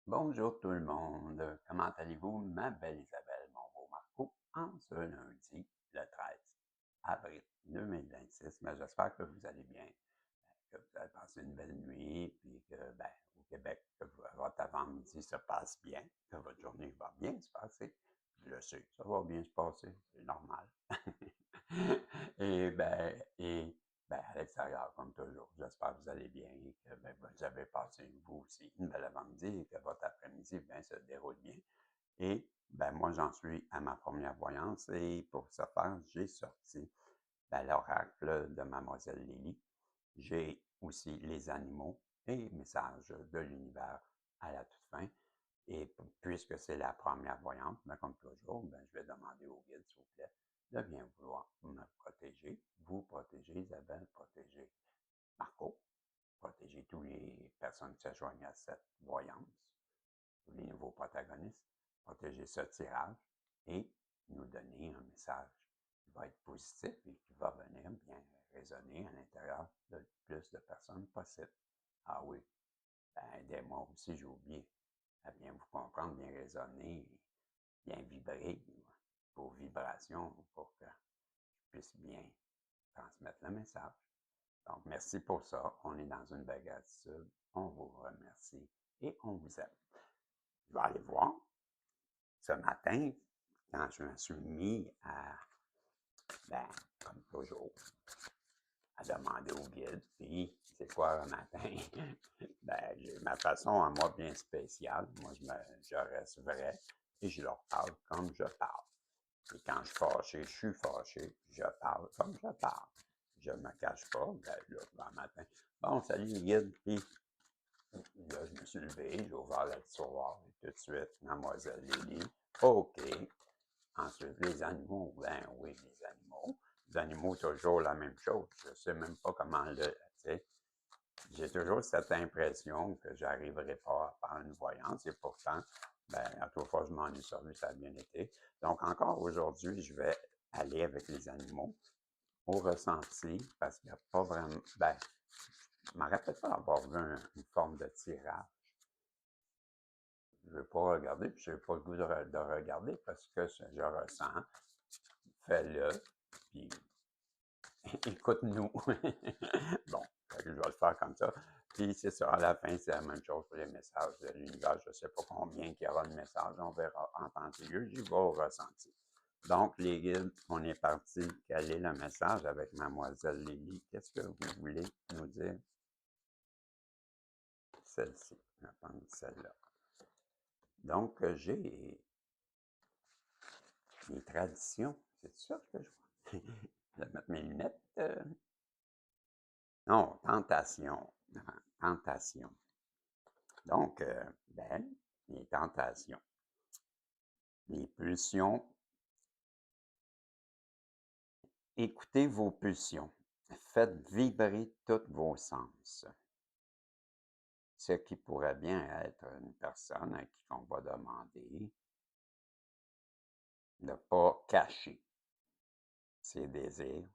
Bonjour tout le monde, comment allez-vous, ma belle Isabelle, mon beau Marco, en ce lundi, le 13 avril 2026, mais j'espère que vous allez bien, que vous avez passé une belle nuit, puis que, au Québec, que votre avant-midi se passe bien, que votre journée va bien se passer. Je le sais, ça va bien se passer, c'est normal. Et à l'extérieur, comme toujours, j'espère que vous allez bien et que vous avez passé, vous aussi, une belle avant-midi et que votre après-midi se déroule bien. Et moi, j'en suis à ma première voyance et pour ce faire, j'ai sorti l'oracle de Mademoiselle Lily. J'ai aussi les animaux et messages de l'univers à la toute fin. Et puisque c'est la première voyante, comme toujours, je vais demander au guide, s'il vous plaît, de bien vouloir me protéger, vous protéger, Isabelle, protéger Marco, protéger toutes les personnes qui se joignent à cette voyance, tous les nouveaux protagonistes, protéger ce tirage et nous donner un message qui va être positif et qui va venir bien résonner à l'intérieur de plus de personnes possible. Ah oui, aidez-moi aussi, j'ai oublié, à bien vous comprendre, bien raisonner, bien vibrer, vos vibrations pour que je puisse bien transmettre le message. Donc, merci pour ça. On est dans une belle gratitude. On vous remercie et on vous aime. Je vais aller voir ce matin, quand je me suis mis à, comme toujours, à demander au guide, puis c'est quoi un matin? J'ai ma façon à moi bien spéciale. Moi, je reste vrai et je leur parle comme je parle. Et quand je suis fâché, je suis fâché, je parle comme je parle. Je me cache pas, le matin. Bon, salut les guides, puis là, je me suis levé, j'ai ouvert le tiroir, et tout de suite, Mademoiselle Lily, OK. Ensuite, les animaux, ben oui, les animaux. Les animaux, toujours la même chose. Je sais même pas comment le, tu sais. J'ai toujours cette impression que j'arriverai pas à faire une voyance et pourtant, à toute fois, je m'en ai servi, ça a bien été. Donc, encore aujourd'hui, je vais aller avec les animaux au ressenti parce qu'il n'y a pas vraiment, je ne me rappelle pas avoir vu une forme de tirage. Je ne veux pas regarder, puis je n'ai pas le goût de regarder parce que je ressens. Fais-le, puis écoute-nous. Bon, je vais le faire comme ça. Puis c'est ça, à la fin, c'est la même chose pour les messages de l'univers. Je ne sais pas combien il y aura de messages, on verra en temps et lieu, j'y vais au ressenti. Donc, les guides, on est parti. Quel est le message avec Mademoiselle Lily? Qu'est-ce que vous voulez nous dire? Celle-ci, je vais prendre celle-là. Donc, j'ai les traditions. C'est ça que je vois. Je vais mettre mes lunettes. Non, tentation. Tentation. Donc, les tentations, les pulsions. Écoutez vos pulsions. Faites vibrer tous vos sens. Ce qui pourrait bien être une personne à qui on va demander de ne pas cacher ses désirs,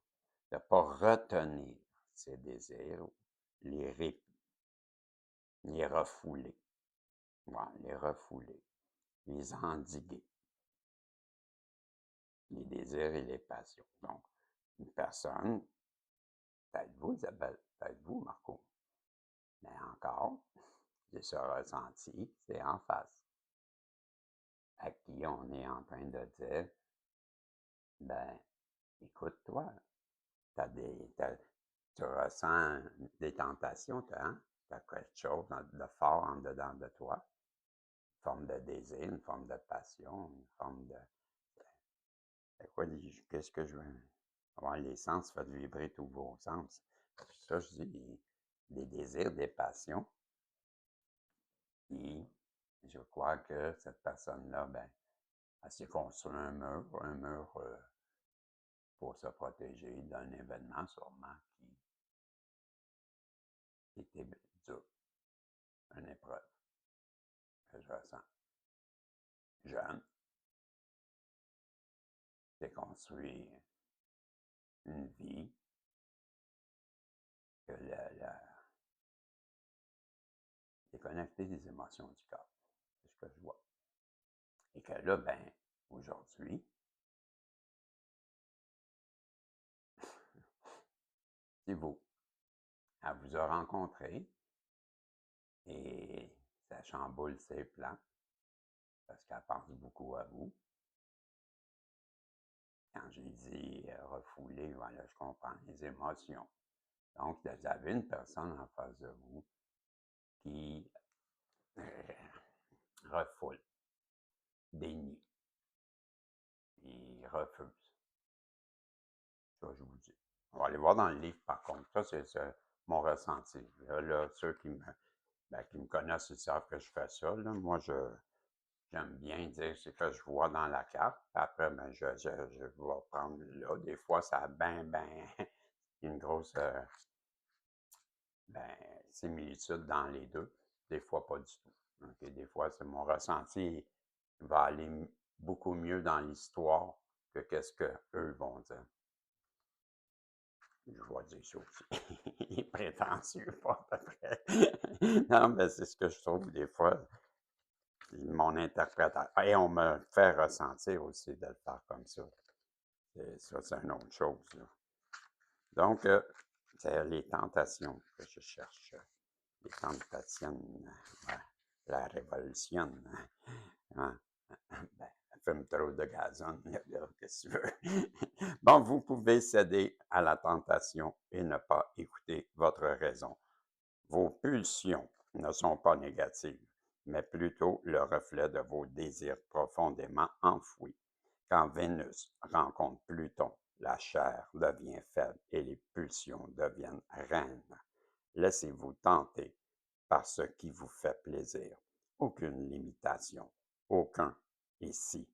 de ne pas retenir ses désirs, les, les refouler. Voilà, les refouler, les endiguer, les désirs et les passions. Donc, une personne, peut-être vous, Isabelle, peut-être vous, Marco, mais encore, j'ai ce ressenti, c'est en face, à qui on est en train de dire, ben, écoute-toi, tu ressens des tentations, hein? Tu as quelque chose de fort en dedans de toi, une forme de désir, une forme de passion, une forme de... C'est quoi, qu'est-ce que je veux? Avoir les sens, fait vibrer tous vos sens. Ça, je dis, des désirs, des passions. Et je crois que cette personne-là, elle s'est construit un mur pour se protéger d'un événement sûrement qui était dur, une épreuve que je ressens. Jeune, s'est construit une vie que déconnectée des émotions du corps. que je vois. Et que là, ben, aujourd'hui, c'est vous. Elle vous a rencontré et ça chamboule ses plans parce qu'elle pense beaucoup à vous. Quand j'ai dit refouler, voilà, je comprends les émotions. Donc, vous avez une personne en face de vous qui refoule, dénie, il refuse. Ça, je vous dis. On va aller voir dans le livre, par contre. Ça, c'est mon ressenti. Là, ceux qui me connaissent, ils savent que je fais ça. Là. Moi, j'aime bien dire ce que je vois dans la carte. Après, ben, je vais prendre là. Des fois, ça a une grosse similitude dans les deux. Des fois, pas du tout. Okay? Des fois, c'est mon ressenti va aller beaucoup mieux dans l'histoire que qu'est-ce qu'eux vont dire. Je vais dire ça aussi. Il est prétentieux, pas à peu près. Non, mais c'est ce que je trouve des fois, mon interprétation. Et on me fait ressentir aussi de le faire comme ça. Ça, c'est une autre chose. Là. Donc, c'est les tentations que je cherche. Les tentations, ouais, la révolution. Hein? Ben, elle fume trop de gazon, qu'est-ce que tu veux? Bon, vous pouvez céder à la tentation et ne pas écouter votre raison. Vos pulsions ne sont pas négatives, mais plutôt le reflet de vos désirs profondément enfouis. Quand Vénus rencontre Pluton, la chair devient faible et les pulsions deviennent reines. Laissez-vous tenter par ce qui vous fait plaisir. Aucune limitation, aucun ici,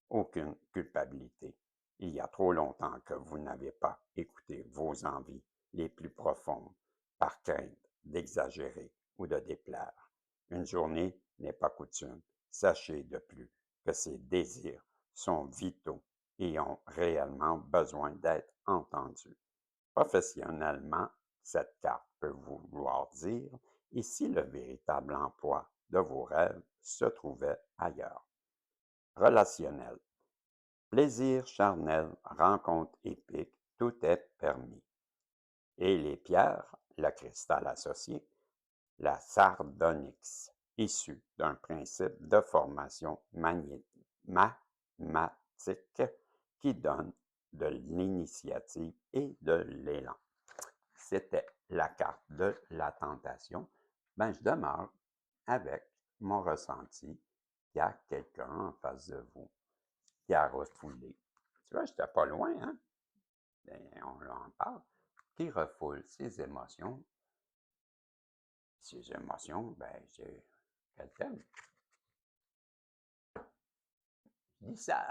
aucune culpabilité. Il y a trop longtemps que vous n'avez pas écouté vos envies les plus profondes par crainte d'exagérer ou de déplaire. Une journée n'est pas coutume. Sachez de plus que ces désirs sont vitaux et ont réellement besoin d'être entendus. Professionnellement, cette carte peut vouloir dire et si le véritable emploi de vos rêves se trouvait ailleurs. Relationnel. Plaisir charnel, rencontre épique, tout est permis. Et les pierres, le cristal associé, la sardonyx, issue d'un principe de formation mathématique qui donne de l'initiative et de l'élan. C'était la carte de la tentation. Ben, je demeure avec mon ressenti qu'il y a quelqu'un en face de vous qui a refoulé. Tu vois, j'étais pas loin, hein? Ben, on en parle. Qui refoule ses émotions. Ses émotions, ben, c'est quel thème? Je dis ça.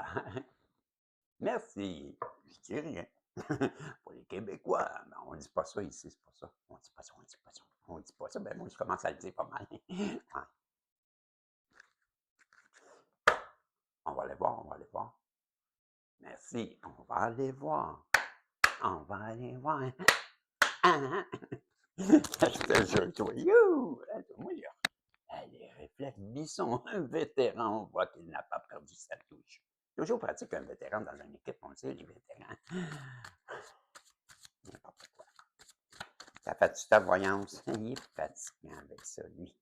Merci. Je dis rien. Pour les Québécois, ben, on dit pas ça ici, c'est pas ça. On dit pas ça, on dit pas ça. On dit pas ça. Ben, moi, je commence à le dire pas mal. Ouais. On va aller voir, on va aller voir. Merci, on va aller voir. On va aller voir. Je te jure, toi, moi, les réflexes bison, un vétéran, on voit qu'il n'a pas perdu sa touche. Toujours pratique un vétéran dans une équipe, on le sait, les vétérans. N'importe quoi. Ça fait-tu ta voyance? Il est fatiguant avec ça, lui.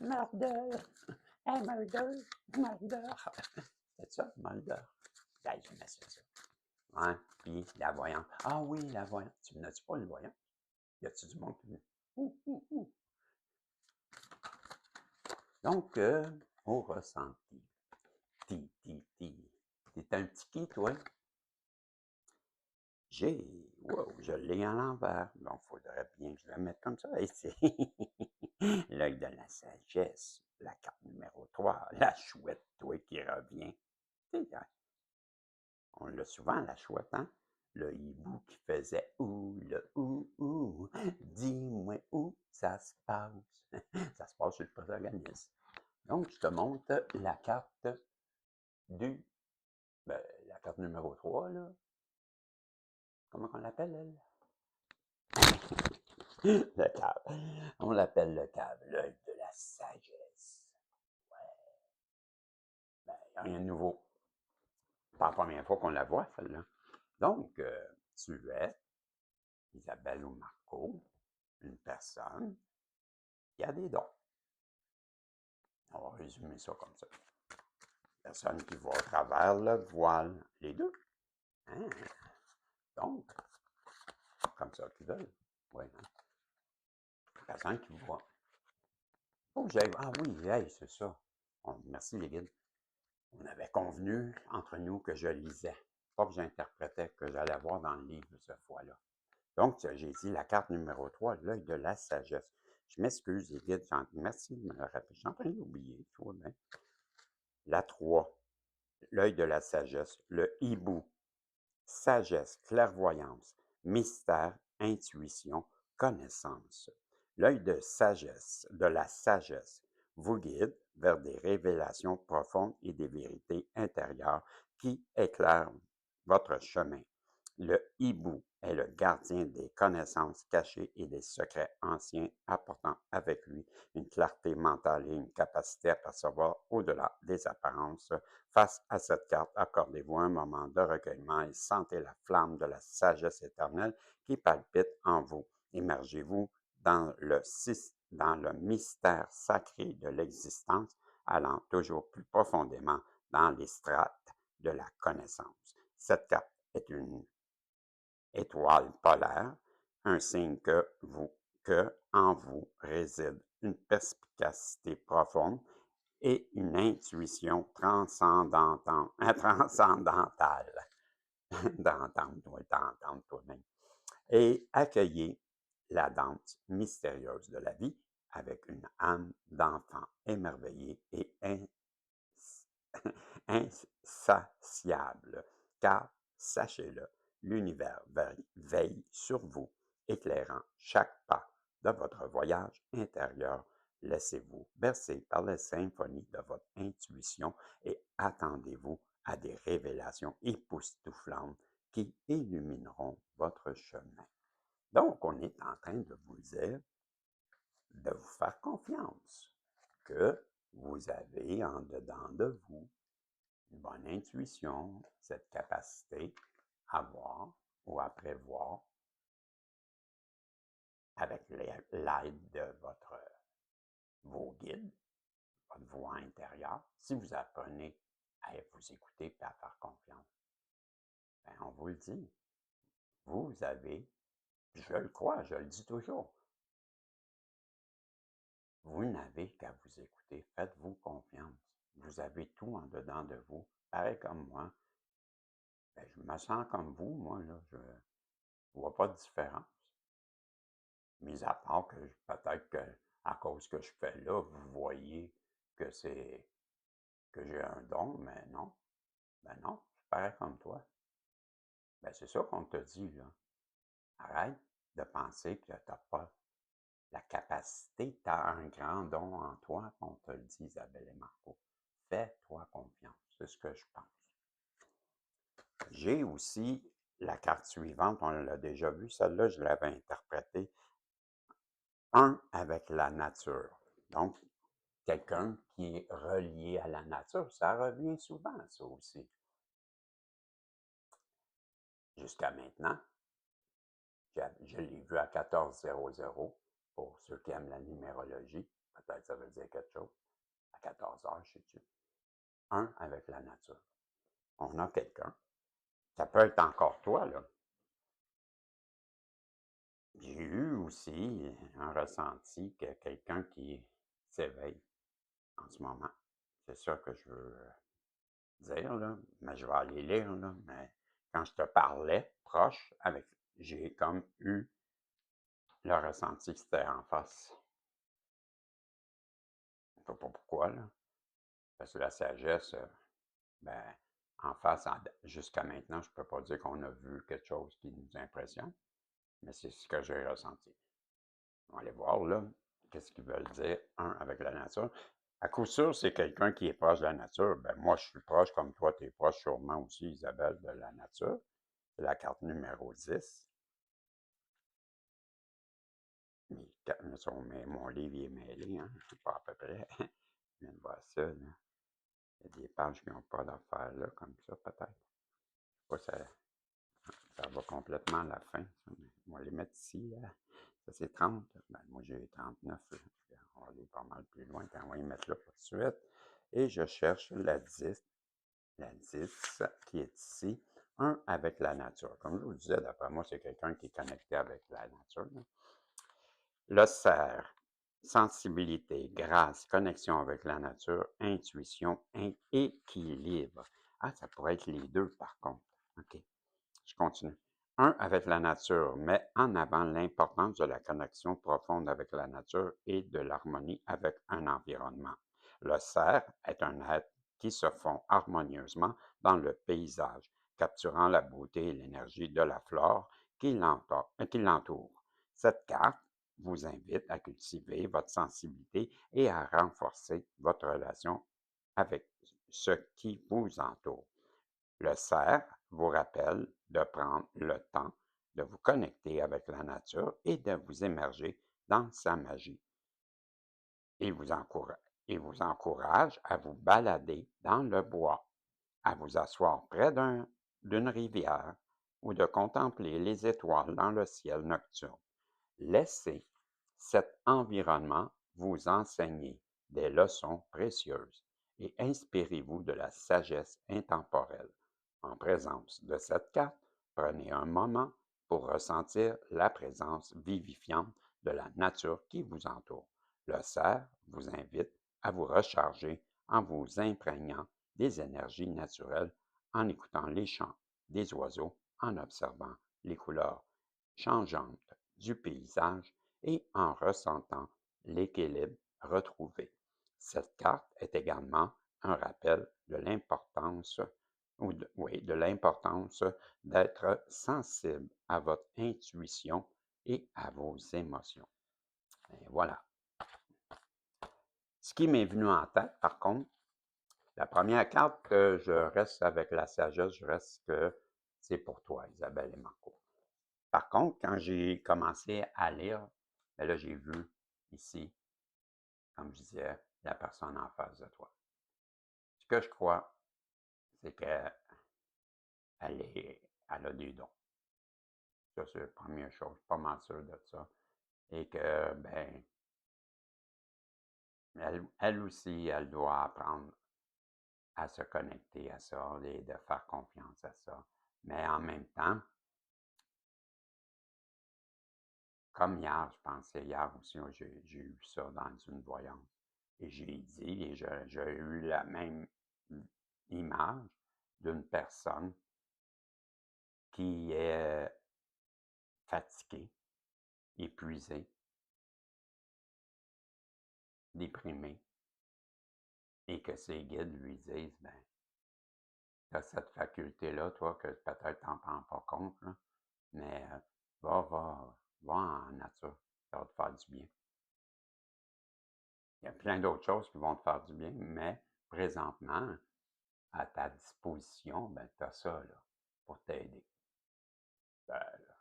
Murder! Hey, murder! Murder! C'est ça, murder? Ben, je mets ça. Ouais, puis la voyante. Ah oui, la voyante. Tu n'as-tu pas le voyant? Y a-tu du monde qui... Ouh. Donc, au ressenti. Ti. T'es un petit qui, toi? Wow, je l'ai à l'envers. Donc, il faudrait bien que je le mette comme ça. Et c'est l'œil de la sagesse, la carte numéro 3, la chouette, toi, qui revient. On l'a souvent, la chouette, hein? Le hibou qui faisait le ouh, dis-moi où ça se passe. Ça se passe sur le protagoniste. Donc, je te montre la carte du, la carte numéro 3, là. comment on l'appelle, elle? Le cave. On l'appelle le cave, l'œil de la sagesse. Ben, il n'y a rien de nouveau. Pas la première fois qu'on la voit, celle-là. Donc, tu es, Isabelle ou Marco, une personne qui a des dons. On va résumer ça comme ça. Personne qui voit au travers le voile. Les deux. Hein? Donc, comme ça qu'ils veulent. Oui, hein? Personne qui voit. Oh, ah oui, hey, c'est ça. Merci les guides. On avait convenu entre nous que je lisais, pas que j'interprétais, que j'allais voir dans le livre cette fois-là. Donc, j'ai dit la carte numéro 3, l'œil de la sagesse. Je m'excuse, les guides, merci de me le rappeler. Je suis en train d'oublier, tu vois bien. La 3, l'œil de la sagesse, le hibou, sagesse, clairvoyance, mystère, intuition, connaissance. L'œil de la sagesse, vous guide vers des révélations profondes et des vérités intérieures qui éclairent votre chemin. Le hibou est le gardien des connaissances cachées et des secrets anciens, apportant avec lui une clarté mentale et une capacité à percevoir au-delà des apparences. Face à cette carte, accordez-vous un moment de recueillement et sentez la flamme de la sagesse éternelle qui palpite en vous. Immergez-vous dans le mystère sacré de l'existence, allant toujours plus profondément dans les strates de la connaissance. Cette carte est une étoile polaire, un signe que en vous réside une perspicacité profonde et une intuition transcendantale. D'entendre toi-même. Et accueillez la danse mystérieuse de la vie avec une âme d'enfant émerveillée et insatiable, car, sachez-le, l'univers veille sur vous, éclairant chaque pas de votre voyage intérieur. Laissez-vous bercer par la symphonie de votre intuition et attendez-vous à des révélations époustouflantes qui illumineront votre chemin. Donc, on est en train de vous dire de vous faire confiance, que vous avez en dedans de vous une bonne intuition, cette capacité à voir ou à prévoir avec l'aide de vos guides, votre voix intérieure. Si vous apprenez à vous écouter et à faire confiance, ben on vous le dit, vous avez, je le crois, je le dis toujours, vous n'avez qu'à vous écouter, faites-vous confiance. Vous avez tout en dedans de vous, pareil comme moi. Ben, je me sens comme vous, moi, là, je ne vois pas de différence. Mis à part que peut-être que à cause que je fais là, vous voyez que que j'ai un don, mais non. Ben non, je suis pareil comme toi. Ben c'est ça qu'on te dit, là. Arrête de penser que tu n'as pas la capacité, tu as un grand don en toi, on te le dit, Isabelle et Marco. Fais-toi confiance, c'est ce que je pense. J'ai aussi la carte suivante, on l'a déjà vu, celle-là, je l'avais interprétée. Un avec la nature. Donc, quelqu'un qui est relié à la nature, ça revient souvent, ça aussi. Jusqu'à maintenant, je l'ai vu à 1400 pour ceux qui aiment la numérologie. Peut-être ça veut dire quelque chose. À 14 heures, je sais-tu. Un avec la nature. On a quelqu'un. Ça peut être encore toi, là. J'ai eu aussi un ressenti que quelqu'un qui s'éveille en ce moment. C'est ça que je veux dire, là, mais je vais aller lire, là, mais quand je te parlais proche, j'ai comme eu le ressenti que c'était en face. Je ne sais pas pourquoi, là. Parce que la sagesse, ben, en face, jusqu'à maintenant, je ne peux pas dire qu'on a vu quelque chose qui nous impressionne, mais c'est ce que j'ai ressenti. On va aller voir, là, qu'est-ce qu'ils veulent dire, un, avec la nature. À coup sûr, c'est quelqu'un qui est proche de la nature. Ben, moi, je suis proche, comme toi, tu es proche sûrement aussi, Isabelle, de la nature. C'est la carte numéro 10. Mon livre est mêlé, hein? Pas à peu près. Je viens de voir ça, là. Il y a des pages qui n'ont pas d'affaires là, comme ça, peut-être. Je sais pas, ça va complètement à la fin, ça, mais on va les mettre ici, là. Ça, c'est 30. Ben, moi, j'ai 39. Là. On va aller pas mal plus loin. On va y mettre là tout de suite. Et je cherche la 10. La 10 qui est ici. 1 avec la nature. Comme je vous le disais, d'après moi, c'est quelqu'un qui est connecté avec la nature. Là. Le cerf, sensibilité, grâce, connexion avec la nature, intuition, équilibre. Ah, ça pourrait être les deux, par contre. OK, je continue. 1 avec la nature met en avant l'importance de la connexion profonde avec la nature et de l'harmonie avec un environnement. Le cerf est un être qui se fond harmonieusement dans le paysage, capturant la beauté et l'énergie de la flore qui l'entoure. Cette carte vous invite à cultiver votre sensibilité et à renforcer votre relation avec ce qui vous entoure. Le cerf vous rappelle de prendre le temps de vous connecter avec la nature et de vous immerger dans sa magie. Il vous encourage à vous balader dans le bois, à vous asseoir près d'une rivière ou de contempler les étoiles dans le ciel nocturne. Laissez cet environnement vous enseigner des leçons précieuses et inspirez-vous de la sagesse intemporelle. En présence de cette carte, prenez un moment pour ressentir la présence vivifiante de la nature qui vous entoure. Le cerf vous invite à vous recharger en vous imprégnant des énergies naturelles, en écoutant les chants des oiseaux, en observant les couleurs changeantes du paysage et en ressentant l'équilibre retrouvé. Cette carte est également un rappel de l'importance de l'importance d'être sensible à votre intuition et à vos émotions. Et voilà. Ce qui m'est venu en tête, par contre, la première carte que je reste avec la sagesse, je reste que c'est pour toi, Isabelle et Marco. Par contre, quand j'ai commencé à lire, ben là, j'ai vu ici, comme je disais, la personne en face de toi. Ce que je crois, c'est qu'elle elle a des dons. Ça, c'est la première chose. Je suis pas mal sûr de ça. Et que, ben, elle aussi, elle doit apprendre à se connecter à ça et de faire confiance à ça. Mais en même temps, comme hier, je pensais hier aussi, j'ai eu ça dans une voyance. Et j'ai dit, et j'ai eu la même image d'une personne qui est fatiguée, épuisée, déprimée, et que ses guides lui disent, ben, tu as cette faculté-là, toi, que peut-être tu n'en prends pas compte, là, mais va en nature, ça va te faire du bien. Il y a plein d'autres choses qui vont te faire du bien, mais présentement, à ta disposition, ben, tu as ça, là, pour t'aider. Ben, là,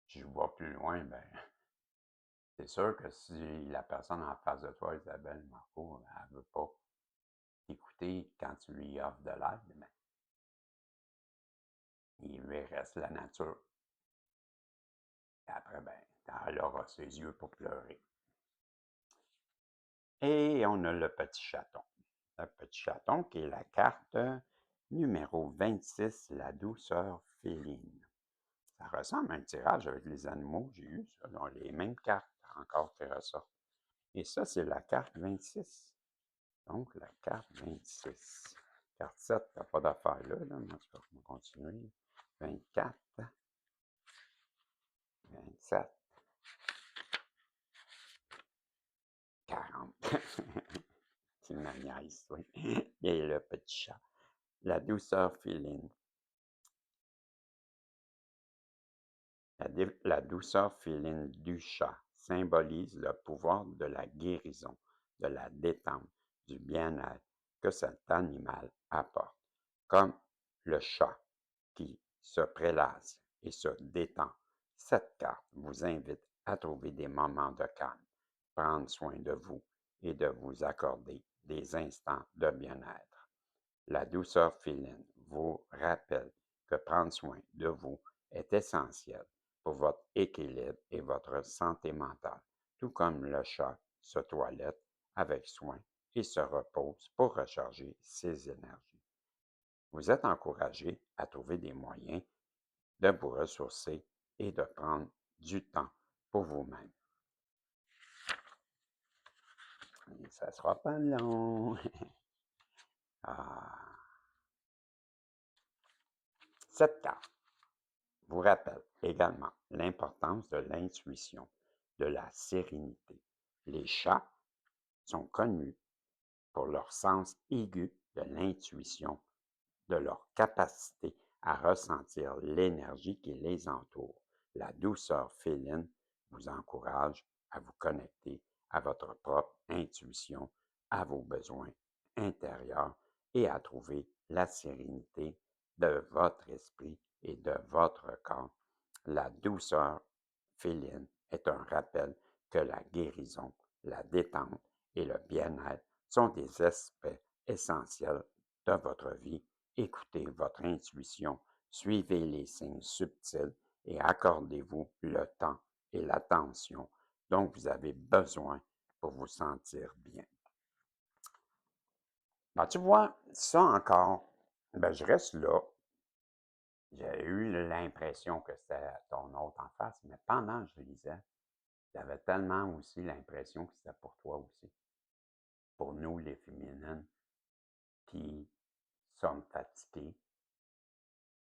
si je vois plus loin, ben, c'est sûr que si la personne en face de toi, Isabelle Marco, elle veut pas t'écouter quand tu lui offres de l'aide, ben, il lui reste la nature. Et après, ben, elle aura ses yeux pour pleurer. Et on a le petit chaton. Le petit chaton qui est la carte numéro 26, la douceur féline. Ça ressemble à un tirage avec les animaux. J'ai eu ça, dans les mêmes cartes encore qui ressortent. Et ça, c'est la carte 26. Donc, la carte 26. Carte 7, t'as pas d'affaire là, mais on va continuer. 24, 27, 40. C'est ma niaise, oui. Et le petit chat. La douceur féline. La douceur féline du chat symbolise le pouvoir de la guérison, de la détente, du bien-être que cet animal apporte, comme le chat qui se prélasse et se détend. Cette carte vous invite à trouver des moments de calme, prendre soin de vous et de vous accorder des instants de bien-être. La douceur féline vous rappelle que prendre soin de vous est essentiel pour votre équilibre et votre santé mentale, tout comme le chat se toilette avec soin et se repose pour recharger ses énergies. Vous êtes encouragé à trouver des moyens de vous ressourcer et de prendre du temps pour vous-même. Ça ne sera pas long. Ah. Cette carte vous rappelle également l'importance de l'intuition, de la sérénité. Les chats sont connus pour leur sens aigu de l'intuition, de leur capacité à ressentir l'énergie qui les entoure. La douceur féline vous encourage à vous connecter à votre propre intuition, à vos besoins intérieurs et à trouver la sérénité de votre esprit et de votre corps. La douceur féline est un rappel que la guérison, la détente et le bien-être sont des aspects essentiels de votre vie. Écoutez votre intuition, suivez les signes subtils et accordez-vous le temps et l'attention dont vous avez besoin pour vous sentir bien. Ben, tu vois, ça encore, ben, je reste là. J'ai eu l'impression que c'était ton autre en face, mais pendant que je lisais, j'avais tellement aussi l'impression que c'était pour toi aussi. Pour nous, les féminines, qui sommes fatiguées,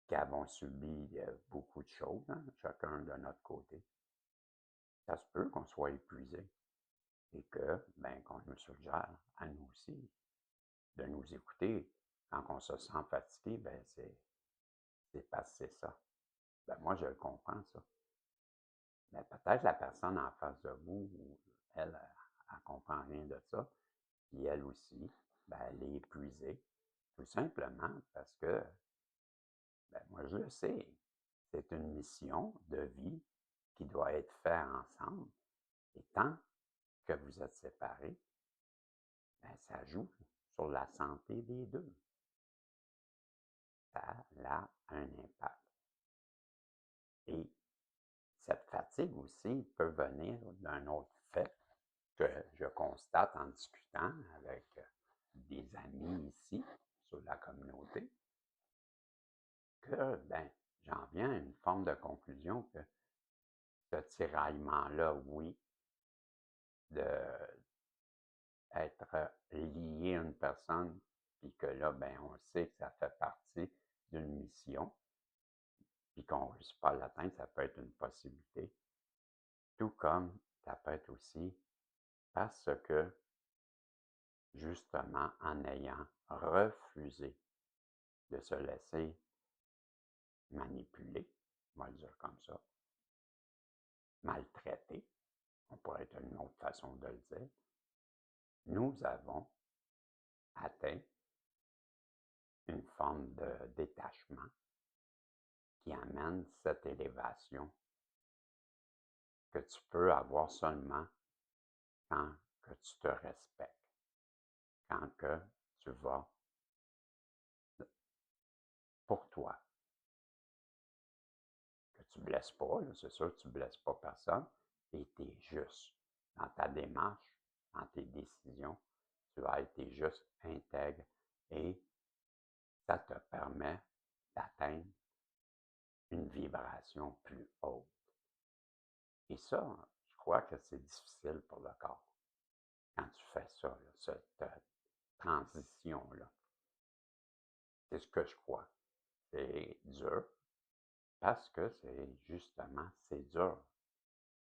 qui avons subi beaucoup de choses, hein, chacun de notre côté. Ça se peut qu'on soit épuisé et que, ben, qu'on nous suggère à nous aussi de nous écouter. Quand on se sent fatigué, ben, c'est parce que c'est ça. Ben, moi, je le comprends, ça. Mais peut-être la personne en face de vous, elle ne comprend rien de ça. Puis elle aussi, ben, elle est épuisée. Tout simplement parce que, ben, moi, je le sais. C'est une mission de vie qui doit être faite ensemble. Et tant que vous êtes séparés, ben, ça joue sur la santé des deux. Ça a un impact. Et cette fatigue aussi peut venir d'un autre fait que je constate en discutant avec des amis ici sur la communauté, que ben, j'en viens à une forme de conclusion que ce tiraillement-là, oui, d'être lié à une personne, puis que là, ben, on sait que ça fait partie d'une mission, puis qu'on ne réussit pas à l'atteindre, ça peut être une possibilité. Tout comme ça peut être aussi parce que, justement, en ayant refusé de se laisser manipuler, on va le dire comme ça, maltraiter, on pourrait être une autre façon de le dire, nous avons atteint une forme de détachement qui amène cette élévation que tu peux avoir seulement quand que tu te respectes, quand que tu vas pour toi, que tu ne blesses pas, c'est sûr que tu ne blesses pas personne, et tu es juste dans ta démarche, dans tes décisions, tu as été juste intègre et ça te permet d'atteindre une vibration plus haute. Et ça, je crois que c'est difficile pour le corps quand tu fais ça, là, cette transition-là. C'est ce que je crois. C'est dur parce que c'est justement, c'est dur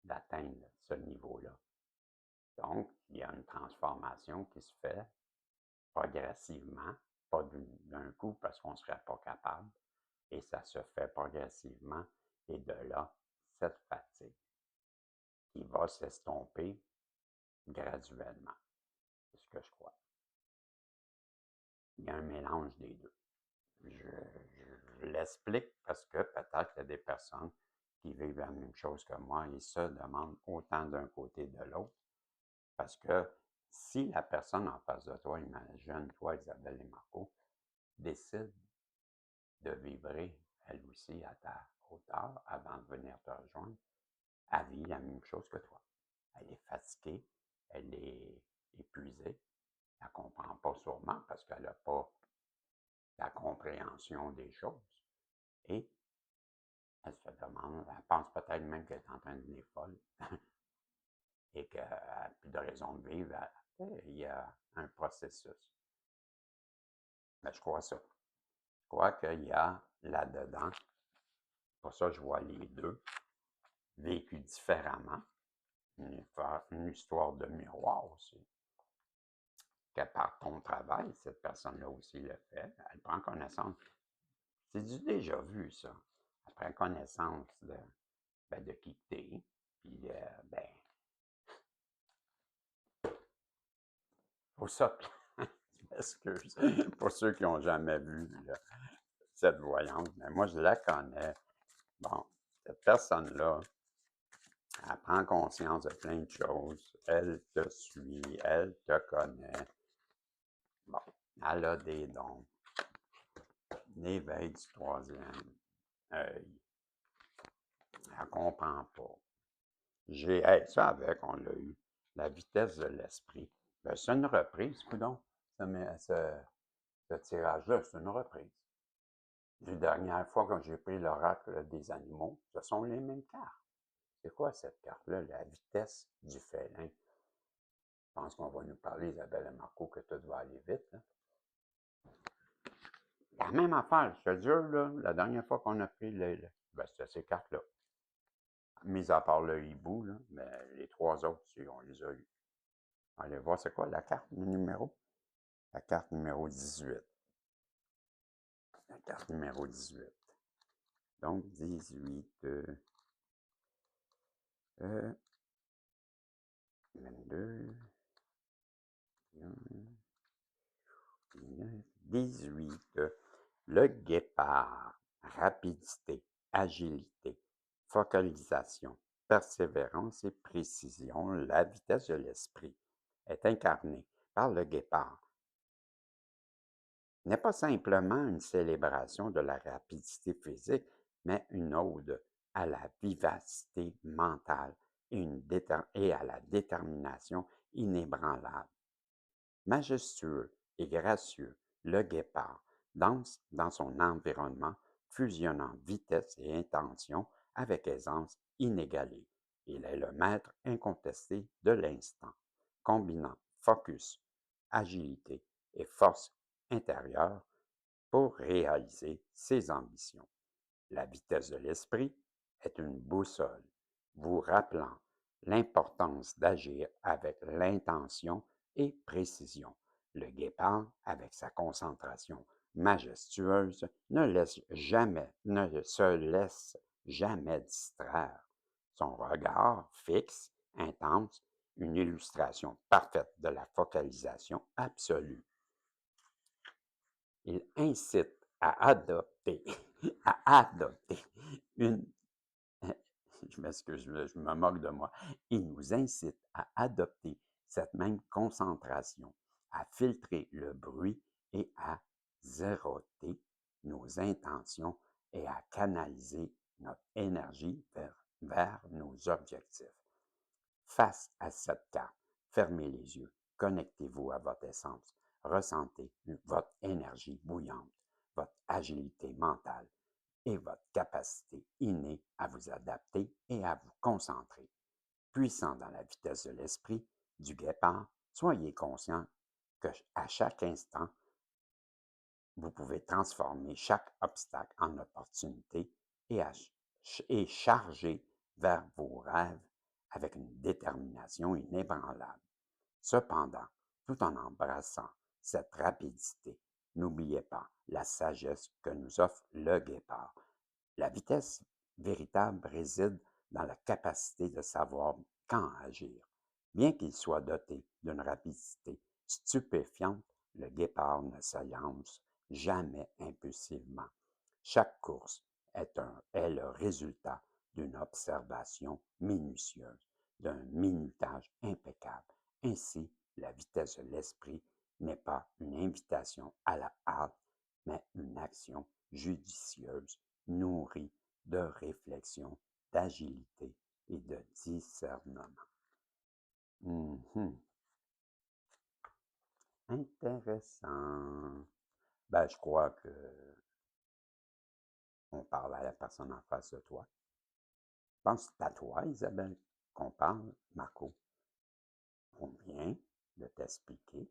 d'atteindre ce niveau-là. Donc, il y a une transformation qui se fait progressivement, pas d'un coup parce qu'on ne serait pas capable, et ça se fait progressivement, et de là, cette fatigue qui va s'estomper graduellement. C'est ce que je crois. Il y a un mélange des deux. je l'explique parce que peut-être qu'il y a des personnes qui vivent la même chose que moi et se demandent autant d'un côté de l'autre. Parce que si la personne en face de toi, imagine toi, Isabelle et Marco, décide de vibrer elle aussi à ta hauteur avant de venir te rejoindre, elle vit la même chose que toi. Elle est fatiguée, elle est épuisée, elle ne comprend pas sûrement parce qu'elle n'a pas la compréhension des choses. Et elle se demande, elle pense peut-être même qu'elle est en train de devenir folle et qu'elle n'a plus de raison de vivre. Il y a un processus. Mais je crois ça. Je crois qu'il y a là-dedans, pour ça je vois les deux, vécus différemment, une histoire de miroir aussi. Que par ton travail, cette personne-là aussi le fait. Elle prend connaissance. C'est du déjà vu, ça. Elle prend connaissance de qui t'es. Puis, ben, pour ça, je m'excuse pour ceux qui n'ont jamais vu là, cette voyante, mais moi, je la connais. Bon, cette personne-là, elle prend conscience de plein de choses. Elle te suit, elle te connaît. Bon, elle a des dons. L'éveil du troisième œil. Elle ne comprend pas. Hey, ça avec, on l'a eu. La vitesse de l'esprit. Ben, c'est une reprise, coudonc. Ce tirage-là, c'est une reprise. La dernière fois que j'ai pris l'oracle des animaux, ce sont les mêmes cartes. C'est quoi cette carte-là? La vitesse du félin. Je pense qu'on va nous parler, Isabelle et Marco, que tout va aller vite. Là. La même affaire, je te jure, là, la dernière fois qu'on a pris ben, c'était ces cartes-là. Mis à part le hibou, là, mais les trois autres, on les a eues. Allez voir, c'est quoi la carte, le numéro? La carte numéro 18. La carte numéro 18. Donc, 18, 22, 18. Le guépard. Rapidité, agilité, focalisation, persévérance et précision. La vitesse de l'esprit est incarnée par le guépard. N'est pas simplement une célébration de la rapidité physique, mais une ode à la vivacité mentale et à la détermination inébranlable. Majestueux et gracieux, le guépard danse dans son environnement, fusionnant vitesse et intention avec aisance inégalée. Il est le maître incontesté de l'instant, combinant focus, agilité et force intérieure pour réaliser ses ambitions. La vitesse de l'esprit est une boussole, vous rappelant l'importance d'agir avec l'intention et précision. Le guépard, avec sa concentration majestueuse, ne se laisse jamais distraire. Son regard fixe, intense, une illustration parfaite de la focalisation absolue. Il incite à adopter, une je m'excuse, je me moque de moi. Il nous incite à adopter cette même concentration, à filtrer le bruit et à zéroter nos intentions et à canaliser notre énergie vers nos objectifs. Face à cette carte, fermez les yeux, connectez-vous à votre essence, ressentez votre énergie bouillante, votre agilité mentale et votre capacité innée à vous adapter et à vous concentrer. Puissant dans la vitesse de l'esprit du guépard, soyez conscient que à chaque instant, vous pouvez transformer chaque obstacle en opportunité et charger vers vos rêves avec une détermination inébranlable. Cependant, tout en embrassant cette rapidité, n'oubliez pas la sagesse que nous offre le guépard. La vitesse véritable réside dans la capacité de savoir quand agir. Bien qu'il soit doté d'une rapidité stupéfiante, le guépard ne se lance jamais impulsivement. Chaque course est le résultat d'une observation minutieuse, d'un minutage impeccable. Ainsi, la vitesse de l'esprit n'est pas une invitation à la hâte, mais une action judicieuse, nourrie de réflexion, d'agilité et de discernement. Intéressant. Ben, je crois que on parle à la personne en face de toi. Je pense que c'est à toi, Isabelle, qu'on parle, Marco. On vient de t'expliquer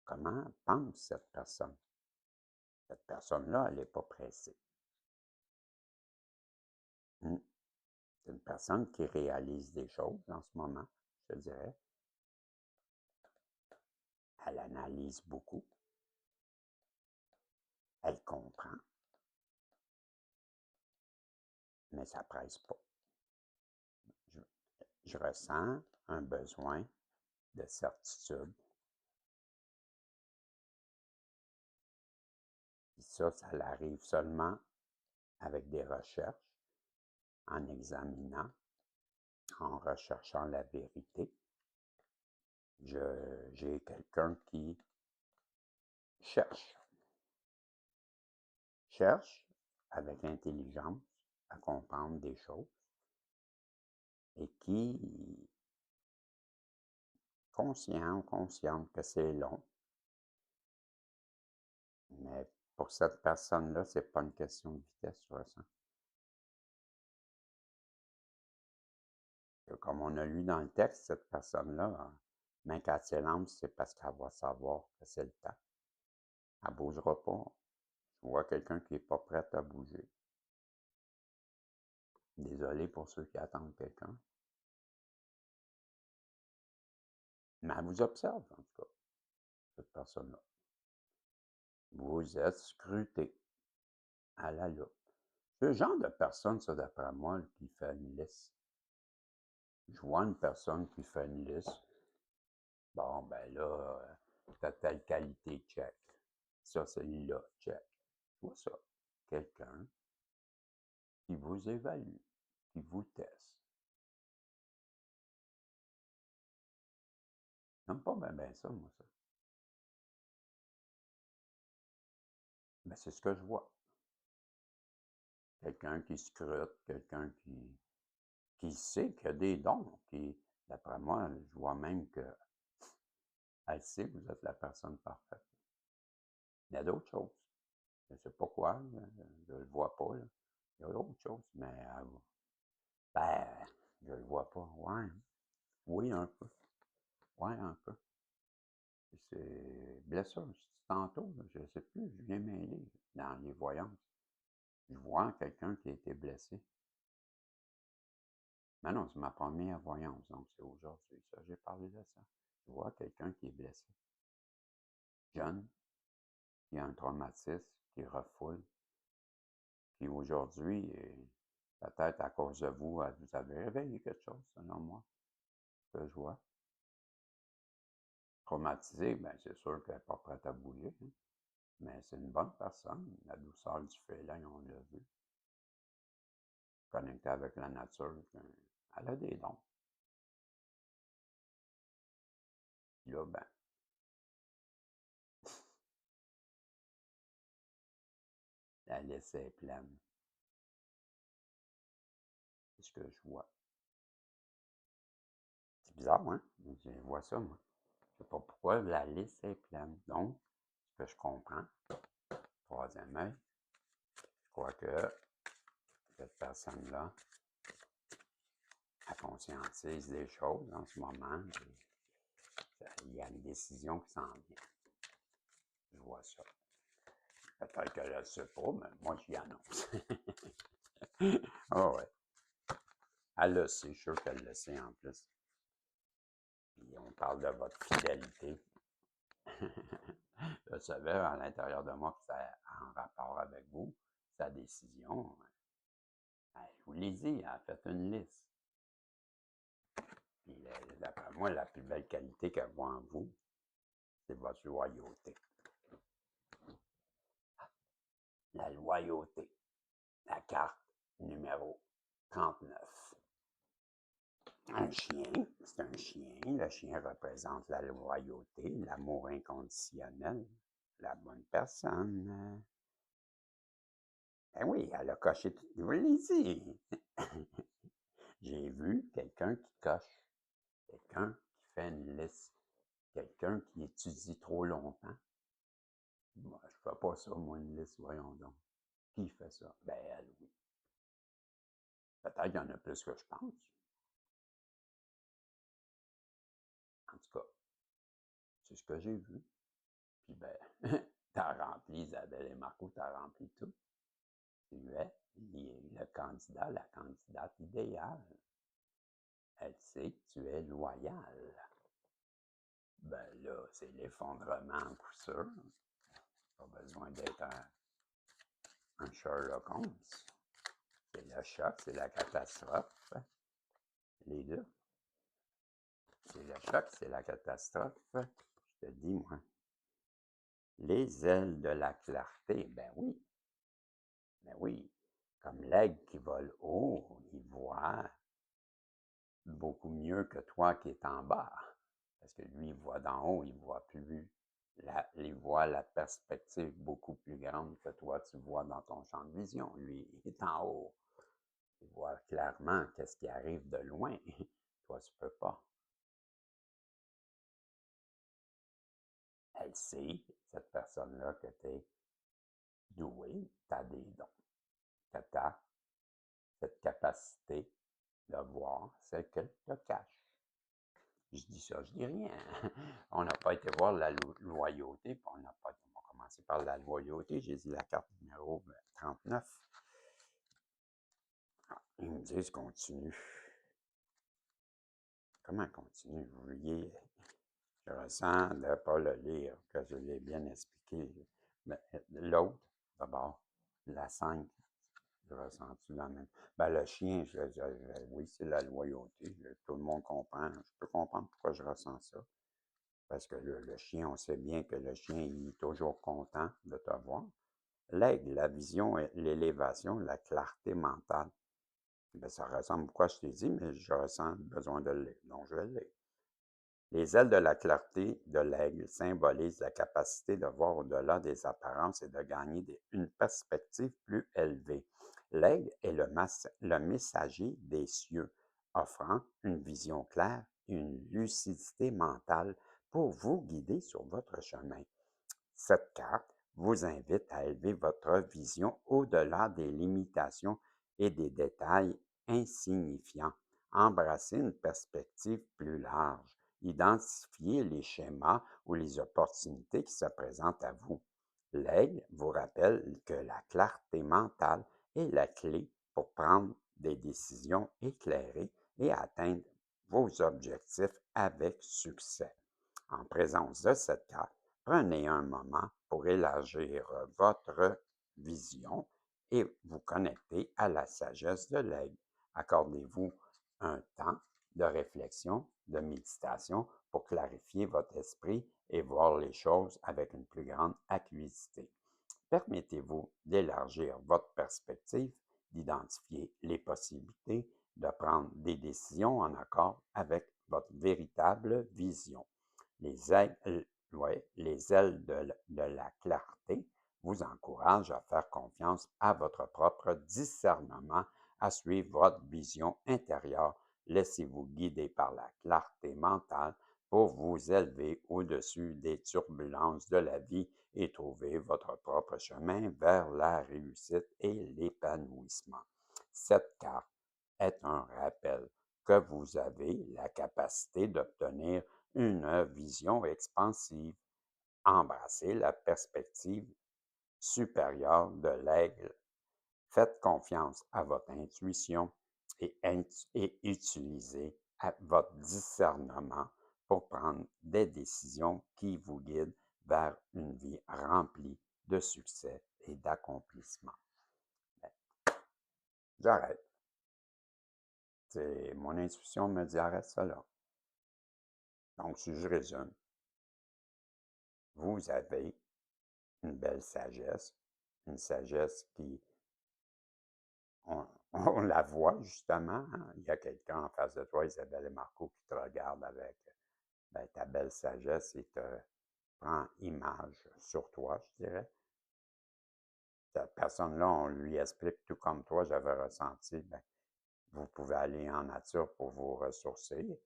comment pense cette personne. Cette personne-là, elle n'est pas pressée. C'est une personne qui réalise des choses en ce moment, je dirais. Elle analyse beaucoup. Elle comprend. Mais ça ne presse pas. Je ressens un besoin de certitude. Et ça arrive seulement avec des recherches, en examinant, en recherchant la vérité. J'ai quelqu'un qui cherche avec intelligence à comprendre des choses et qui conscient ou consciente que c'est long. Mais pour cette personne-là, c'est pas une question de vitesse, je ressens. Comme on a lu dans le texte, cette personne-là, même quand elle lance, c'est parce qu'elle va savoir que c'est le temps. Elle ne bougera pas. Je vois quelqu'un qui n'est pas prêt à bouger. Désolé pour ceux qui attendent quelqu'un. Mais elle vous observe, en tout cas, cette personne-là. Vous êtes scruté à la loupe. C'est le genre de personne, ça, d'après moi, qui fait une liste. Je vois une personne qui fait une liste. Bon, ben là, t'as telle qualité, check. Ça, c'est là, check. Je vois ça. Quelqu'un qui vous évalue, qui vous teste. J'aime pas bien ça, moi, ça. Mais c'est ce que je vois. Quelqu'un qui scrute, quelqu'un qui sait qu'il y a des dons, qui, d'après moi, je vois même qu'elle sait que vous êtes la personne parfaite. Il y a d'autres choses. Je ne sais pas quoi, je ne le vois pas. Là. Il y a d'autres choses, mais ben, je ne le vois pas. Ouais. Oui, un peu. Ouais, un peu. C'est blessure, je dis tantôt, je ne sais plus, je viens mêler dans les voyances. Je vois quelqu'un qui a été blessé. Mais non, c'est ma première voyance, donc c'est aujourd'hui, ça, j'ai parlé de ça. Je vois quelqu'un qui est blessé. Jeune, qui a un traumatisme, qui refoule, qui aujourd'hui, peut-être à cause de vous, vous avez réveillé quelque chose, selon moi, que je vois. Traumatisé, bien, c'est sûr qu'elle n'est pas prête à bouger, hein. Mais c'est une bonne personne. La douceur du félin, on l'a vu. Connectée avec la nature, elle a des dons. Puis là, ben, la liste est pleine. C'est ce que je vois. C'est bizarre, hein? Je vois ça, moi. Je ne sais pas pourquoi la liste est pleine. Donc, ce que je comprends, troisième œil, je crois que cette personne-là, elle conscientise des choses en ce moment. Il y a une décision qui s'en vient. Je vois ça. Peut-être qu'elle ne le sait pas, mais moi, j'y annonce. Ah ouais. Elle le sait, je suis sûr qu'elle le sait en plus. Puis on parle de votre fidélité. Je savais à l'intérieur de moi que c'était en rapport avec vous, sa décision. Je vous l'ai dit, elle a fait une liste. Puis d'après moi, la plus belle qualité qu'elle voit en vous, c'est votre loyauté. la loyauté. La carte numéro 39. Un chien, c'est un chien. Le chien représente la loyauté, l'amour inconditionnel, la bonne personne. Ben oui, elle a coché tout. Je vous l'ai dit. J'ai vu quelqu'un qui coche, quelqu'un qui fait une liste, quelqu'un qui étudie trop longtemps. Moi, je fais pas ça, moi, une liste, voyons donc. Qui fait ça? Ben, elle, oui. Peut-être qu'il y en a plus que je pense. En tout cas, c'est ce que j'ai vu. Puis ben, t'as rempli, Isabelle et Marco, t'as rempli tout. Tu es le candidat, la candidate idéale. Elle sait que tu es loyal. Ben là, c'est l'effondrement en coup sûr. Pas besoin d'être un Sherlock Holmes. C'est le choc, c'est la catastrophe. Les deux. C'est le choc, c'est la catastrophe. Je te dis, moi. Les ailes de la clarté, ben oui. Comme l'aigle qui vole haut, il voit beaucoup mieux que toi qui es en bas. Parce que lui, il voit d'en haut, il voit plus. Il voit la perspective beaucoup plus grande que toi, tu vois dans ton champ de vision. Lui, il est en haut. Il voit clairement qu'est-ce qui arrive de loin. Toi, tu peux pas. Elle sait, cette personne-là, que tu es doué, tu as des dons, que tu as cette capacité de voir ce qu'elle te cache. Je dis ça, je dis rien. On n'a pas été voir la loyauté, puis on n'a pas on a commencé par la loyauté. J'ai dit la carte numéro 39. Ah, ils me disent continue. Comment continue? Vous voyez, je ressens de ne pas le lire, que je l'ai bien expliqué. L'autre, d'abord, la 5, je ressens-tu la même? Ben, le chien, oui, c'est la loyauté. Tout le monde comprend. Je peux comprendre pourquoi je ressens ça. Parce que le chien, on sait bien que le chien, il est toujours content de te voir. L'aigle, la vision, l'élévation, la clarté mentale. Ben, ça ressemble à quoi je t'ai dit, mais je ressens le besoin de le lire. Donc, je vais le lire. Les ailes de la clarté de l'aigle symbolisent la capacité de voir au-delà des apparences et de gagner une perspective plus élevée. L'aigle est le messager des cieux, offrant une vision claire et une lucidité mentale pour vous guider sur votre chemin. Cette carte vous invite à élever votre vision au-delà des limitations et des détails insignifiants. Embrassez une perspective plus large. Identifiez les schémas ou les opportunités qui se présentent à vous. L'aigle vous rappelle que la clarté mentale est la clé pour prendre des décisions éclairées et atteindre vos objectifs avec succès. En présence de cette carte, prenez un moment pour élargir votre vision et vous connecter à la sagesse de l'aigle. Accordez-vous un temps de réflexion, de méditation pour clarifier votre esprit et voir les choses avec une plus grande acuité. Permettez-vous d'élargir votre perspective, d'identifier les possibilités, de prendre des décisions en accord avec votre véritable vision. Les ailes, les ailes de la clarté vous encouragent à faire confiance à votre propre discernement, à suivre votre vision intérieure. Laissez-vous guider par la clarté mentale pour vous élever au-dessus des turbulences de la vie et trouver votre propre chemin vers la réussite et l'épanouissement. Cette carte est un rappel que vous avez la capacité d'obtenir une vision expansive. Embrassez la perspective supérieure de l'aigle. Faites confiance à votre intuition et utilisez votre discernement pour prendre des décisions qui vous guident vers une vie remplie de succès et d'accomplissement. J'arrête. Mon intuition me dit arrête ça là. Donc, si je résume, vous avez une belle sagesse, une sagesse qui, on la voit justement, hein. Il y a quelqu'un en face de toi, Isabelle et Marco, qui te regarde avec ta belle sagesse et te prend image sur toi, je dirais. Cette personne-là, on lui explique tout comme toi, j'avais ressenti, vous pouvez aller en nature pour vous ressourcer.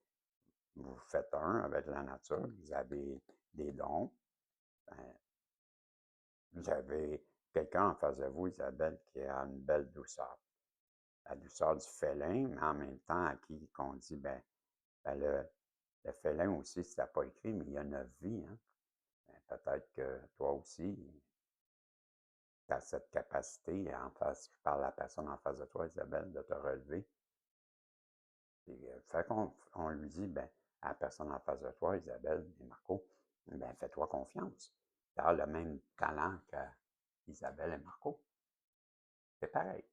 Vous faites un avec la nature, vous avez des dons. Ben, vous avez quelqu'un en face de vous, Isabelle, qui a une belle douceur. La douceur du félin, mais en même temps, à qui qu'on dit, le félin aussi, ça n'a pas écrit, mais il y a 9 vies. Hein? Peut-être que toi aussi, tu as cette capacité par la personne en face de toi, Isabelle, de te relever. Et, fait qu'on on lui dit, à la personne en face de toi, Isabelle et Marco, fais-toi confiance. Tu as le même talent qu'Isabelle et Marco. C'est pareil.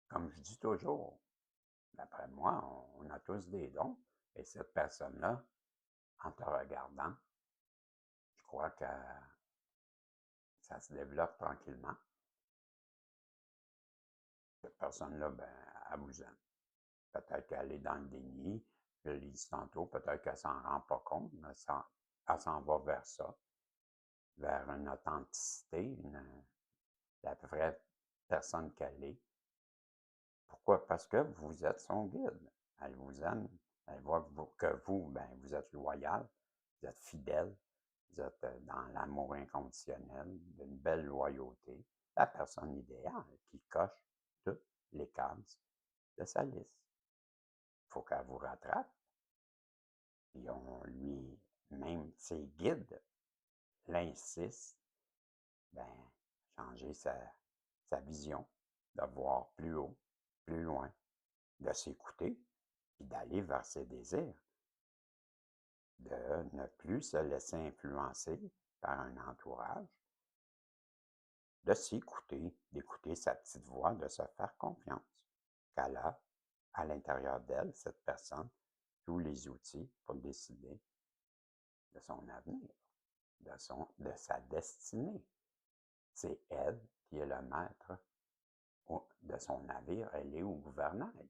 Comme je dis toujours, d'après moi, on a tous des dons. Et cette personne-là, en te regardant, je crois que ça se développe tranquillement. Cette personne-là, elle vous aime. Peut-être qu'elle est dans le déni, je l'ai dit tantôt, peut-être qu'elle ne s'en rend pas compte, mais elle s'en va vers ça, vers une authenticité, la vraie personne qu'elle est. Pourquoi? Parce que vous êtes son guide. Elle vous aime. Elle voit que vous, vous êtes loyal, vous êtes fidèle, vous êtes dans l'amour inconditionnel, d'une belle loyauté. La personne idéale qui coche toutes les cases de sa liste. Il faut qu'elle vous rattrape. Puis on lui, même ses guides, l'insistent, changer sa vision, de voir plus haut, plus loin, de s'écouter, puis d'aller vers ses désirs, de ne plus se laisser influencer par un entourage, de s'écouter, d'écouter sa petite voix, de se faire confiance, qu'elle a à l'intérieur d'elle, cette personne, tous les outils pour décider de son avenir, de sa destinée. C'est elle qui est le maître de son navire, elle est au gouvernail.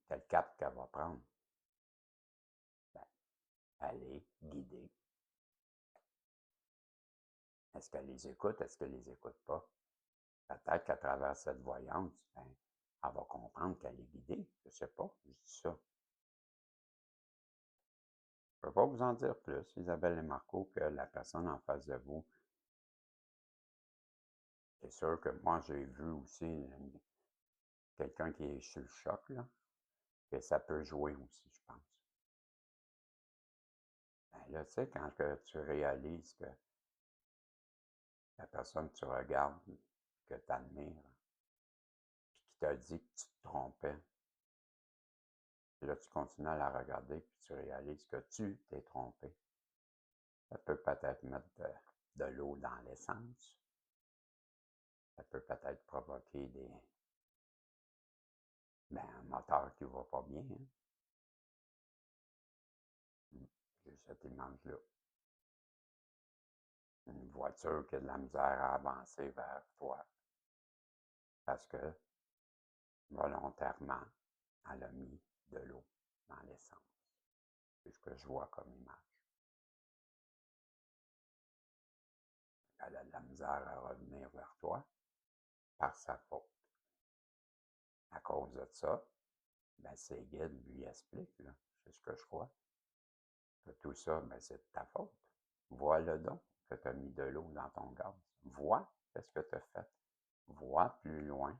Quel cap qu'elle va prendre? Elle est guidée. Est-ce qu'elle les écoute? Est-ce qu'elle les écoute pas? Peut-être qu'à travers cette voyance, elle va comprendre qu'elle est guidée. Je ne sais pas, je dis ça. Je ne peux pas vous en dire plus, Isabelle et Marco, que la personne en face de vous. C'est sûr que moi, j'ai vu aussi quelqu'un qui est sur le choc, là, que ça peut jouer aussi, je pense. Là, tu sais, quand tu réalises que la personne que tu regardes, que tu admires, puis qui t'a dit que tu te trompais, puis là, tu continues à la regarder, puis tu réalises que tu t'es trompé. Ça peut peut-être mettre de l'eau dans l'essence. Ça peut peut-être provoquer un moteur qui ne va pas bien. Hein? J'ai cette image-là. Une voiture qui a de la misère à avancer vers toi. Parce que, volontairement, elle a mis de l'eau dans l'essence. C'est ce que je vois comme image. Elle a de la misère à revenir vers toi par sa faute. À cause de ça, ses guides lui expliquent, là, c'est ce que je crois, que tout ça, c'est de ta faute. Vois le don que tu as mis de l'eau dans ton gaz. Vois qu'est-ce que tu as fait. Vois plus loin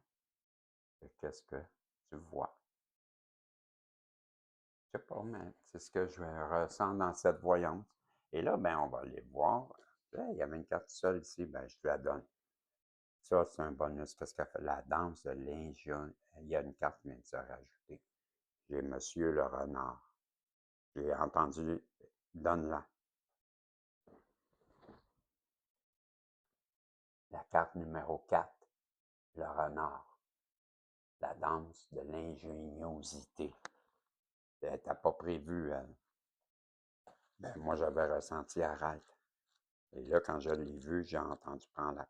que qu'est-ce que tu vois. Je sais pas, mais c'est ce que je ressens dans cette voyance. Et là, on va aller voir. Là, il y avait une carte seule ici, je te la donne. Ça, c'est un bonus parce qu'elle fait la danse de l'ingénieur. Il y a une carte qui vient de se rajouter. J'ai Monsieur le renard. J'ai entendu, donne-la. La carte numéro 4, le renard. La danse de l'ingéniosité. T'as pas prévu, moi, j'avais ressenti arrête. Et là, quand je l'ai vu, j'ai entendu prendre la...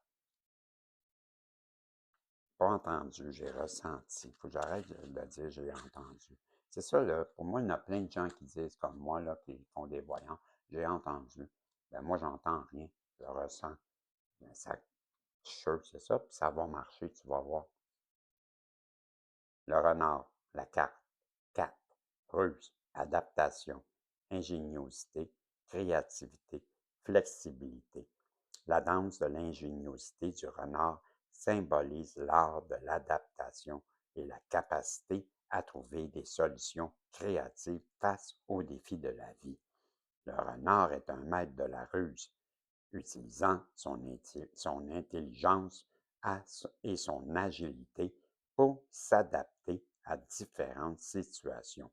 Pas entendu, j'ai ressenti. Il faut que j'arrête de dire j'ai entendu. C'est ça, là. Pour moi, il y en a plein de gens qui disent, comme moi, là, qui font des voyants, j'ai entendu. Ben, moi, j'entends rien. Je ressens. Ben, ça, sure, c'est ça, puis ça va marcher, tu vas voir. Le renard, la carte, 4. Ruse, adaptation, ingéniosité, créativité, flexibilité. La danse de l'ingéniosité du renard symbolise l'art de l'adaptation et la capacité à trouver des solutions créatives face aux défis de la vie. Le renard est un maître de la ruse, utilisant son intelligence et son agilité pour s'adapter à différentes situations.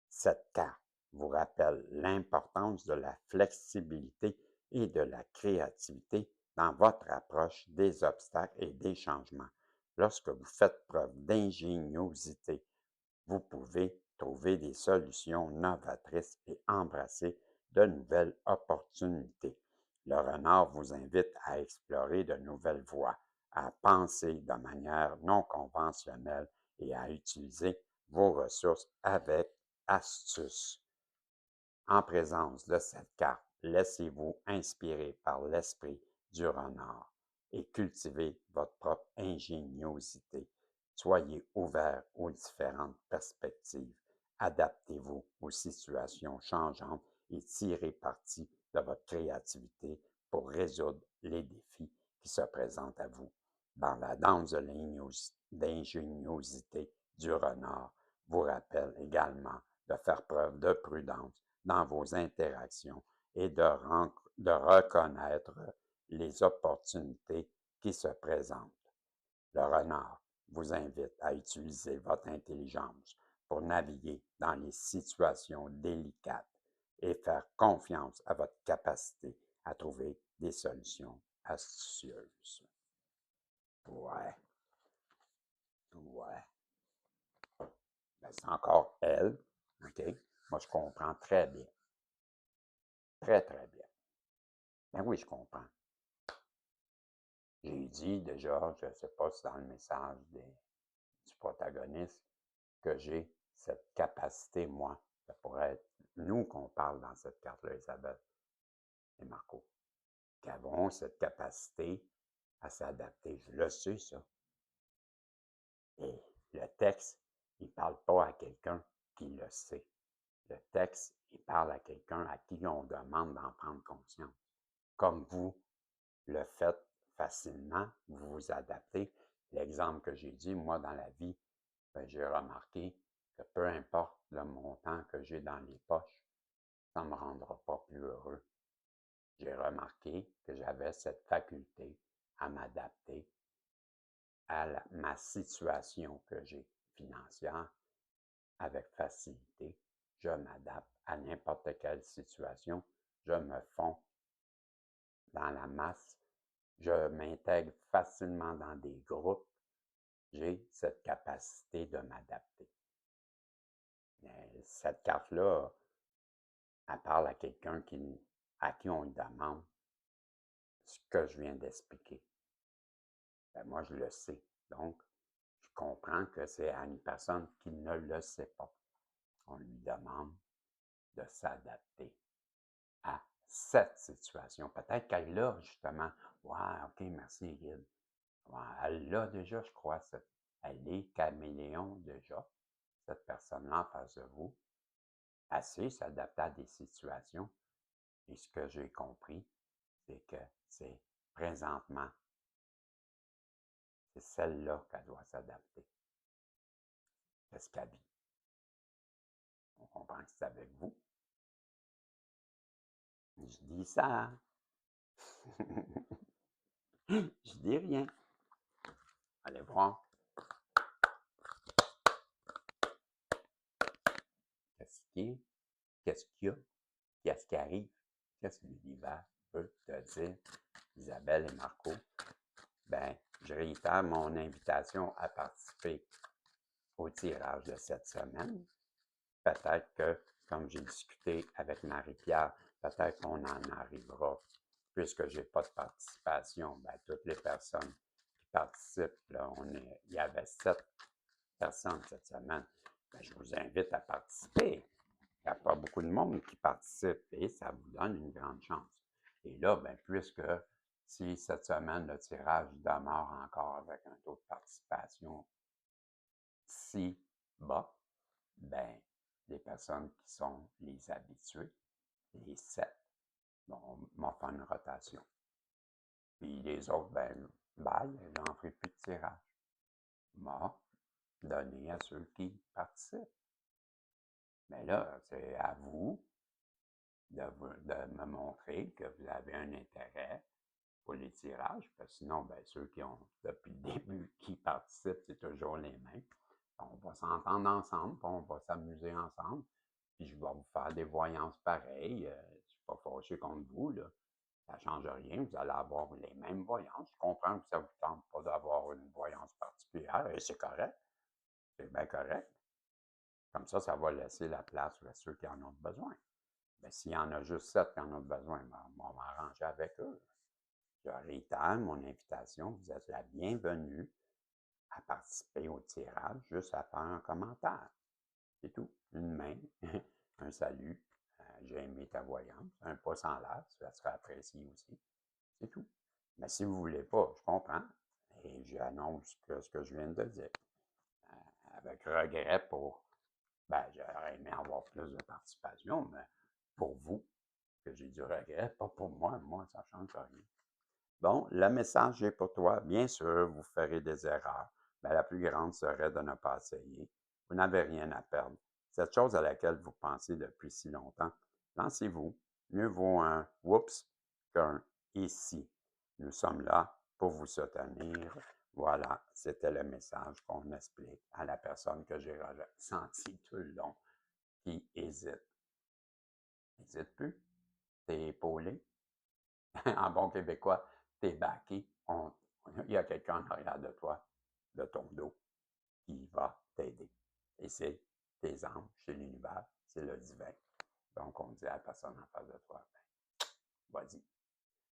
Cette carte vous rappelle l'importance de la flexibilité et de la créativité dans votre approche des obstacles et des changements. Lorsque vous faites preuve d'ingéniosité, vous pouvez trouver des solutions novatrices et embrasser de nouvelles opportunités. Le renard vous invite à explorer de nouvelles voies, à penser de manière non conventionnelle et à utiliser vos ressources avec astuce. En présence de cette carte, laissez-vous inspirer par l'esprit du renard et cultivez votre propre ingéniosité. Soyez ouvert aux différentes perspectives. Adaptez-vous aux situations changeantes et tirez parti de votre créativité pour résoudre les défis qui se présentent à vous. Dans la danse de l'ingéniosité du renard, vous rappelle également de faire preuve de prudence dans vos interactions et de reconnaître les opportunités qui se présentent. Le renard vous invite à utiliser votre intelligence pour naviguer dans les situations délicates et faire confiance à votre capacité à trouver des solutions astucieuses. Ouais, ouais. Ben, c'est encore elle, OK? Moi, je comprends très bien. Très, très bien. Ben oui, je comprends. J'ai dit déjà, je ne sais pas si dans le message du protagoniste, que j'ai cette capacité, moi, ça pourrait être nous qu'on parle dans cette carte-là, Isabelle et Marco, qui avons cette capacité à s'adapter. Je le sais, ça. Et le texte, il ne parle pas à quelqu'un qui le sait. Le texte, il parle à quelqu'un à qui on demande d'en prendre conscience. Comme vous le faites facilement, vous vous adaptez. L'exemple que j'ai dit, moi, dans la vie, ben, j'ai remarqué que peu importe le montant que j'ai dans les poches, ça ne me rendra pas plus heureux. J'ai remarqué que j'avais cette faculté à m'adapter à ma situation que j'ai financière avec facilité. Je m'adapte à n'importe quelle situation. Je me fonds dans la masse. Je m'intègre facilement dans des groupes. J'ai cette capacité de m'adapter. Mais cette carte-là, elle parle à quelqu'un à qui on lui demande ce que je viens d'expliquer. Ben moi, je le sais. Donc, je comprends que c'est à une personne qui ne le sait pas. On lui demande de s'adapter à cette situation. Peut-être qu'elle l'a, justement. Ouais, OK, merci, Guide. Ouais, elle l'a déjà, je crois. Elle est caméléon déjà, cette personne-là en face de vous. Elle sait s'adapter à des situations. Et ce que j'ai compris, c'est que c'est présentement, c'est celle-là qu'elle doit s'adapter. Qu'est-ce qu'elle vit? On comprend que c'est avec vous. Je dis ça. Je dis rien. Allez voir. Qu'est-ce qui est? Qu'est-ce qu'il y a? Qu'est-ce qui arrive? Qu'est-ce que l'univers peut te dire? Isabelle et Marco. Ben, je réitère mon invitation à participer au tirage de cette semaine. Peut-être que, comme j'ai discuté avec Marie-Pierre, peut-être qu'on en arrivera puisque je n'ai pas de participation, ben, toutes les personnes qui participent, là, il y avait 7 personnes cette semaine. Ben, je vous invite à participer. Il n'y a pas beaucoup de monde qui participe et ça vous donne une grande chance. Et là, ben, puisque si cette semaine, le tirage demeure encore avec un taux de participation si bas, ben, les personnes qui sont les habitués, les 7, vont faire une rotation. Puis les autres, ben, bye, j'en ferai plus de tirage. M'a donné à ceux qui participent. Mais là, c'est à vous de me montrer que vous avez un intérêt pour les tirages, parce que sinon, ben, ceux qui ont, depuis le début, qui participent, c'est toujours les mêmes. On va s'entendre ensemble, puis on va s'amuser ensemble, puis je vais vous faire des voyances pareilles. Je ne suis pas fâché contre vous, là. Ça ne change rien, vous allez avoir les mêmes voyances. Je comprends que ça ne vous tente pas d'avoir une voyance particulière, et c'est correct, c'est bien correct. Comme ça va laisser la place à ceux qui en ont besoin. Mais s'il y en a juste 7 qui en ont besoin, ben, on va m'arranger avec eux. Je réitère mon invitation. Vous êtes la bienvenue à participer au tirage, juste à faire un commentaire. C'est tout. Une main, un salut, j'ai aimé ta voyance, un pouce en l'air, ça sera apprécié aussi. C'est tout. Mais si vous ne voulez pas, je comprends. Et j'annonce ce que je viens de dire. Avec regret ben, j'aurais aimé avoir plus de participation, mais pour vous, que j'ai du regret, pas pour moi. Moi, ça ne change rien. Bon, le message est pour toi. Bien sûr, vous ferez des erreurs, mais la plus grande serait de ne pas essayer. Vous n'avez rien à perdre. Cette chose à laquelle vous pensez depuis si longtemps, lancez-vous. Mieux vaut un oups qu'un ici. Nous sommes là pour vous soutenir. Voilà, c'était le message qu'on explique à la personne que j'ai ressenti tout le long qui hésite. N'hésite plus. T'es épaulé. En bon québécois, t'es backé. Il y a quelqu'un en arrière de toi, de ton dos, qui va t'aider. Et c'est tes anges, c'est l'univers, c'est le divin. Donc, on dit à la personne en face de toi, ben, vas-y.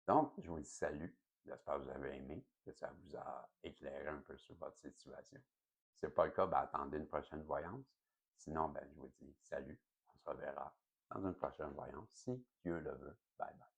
Donc, je vous dis salut. J'espère que vous avez aimé, que ça vous a éclairé un peu sur votre situation. Si ce n'est pas le cas, ben, attendez une prochaine voyance. Sinon, ben, je vous dis salut. On se reverra dans une prochaine voyance, si Dieu le veut. Bye bye.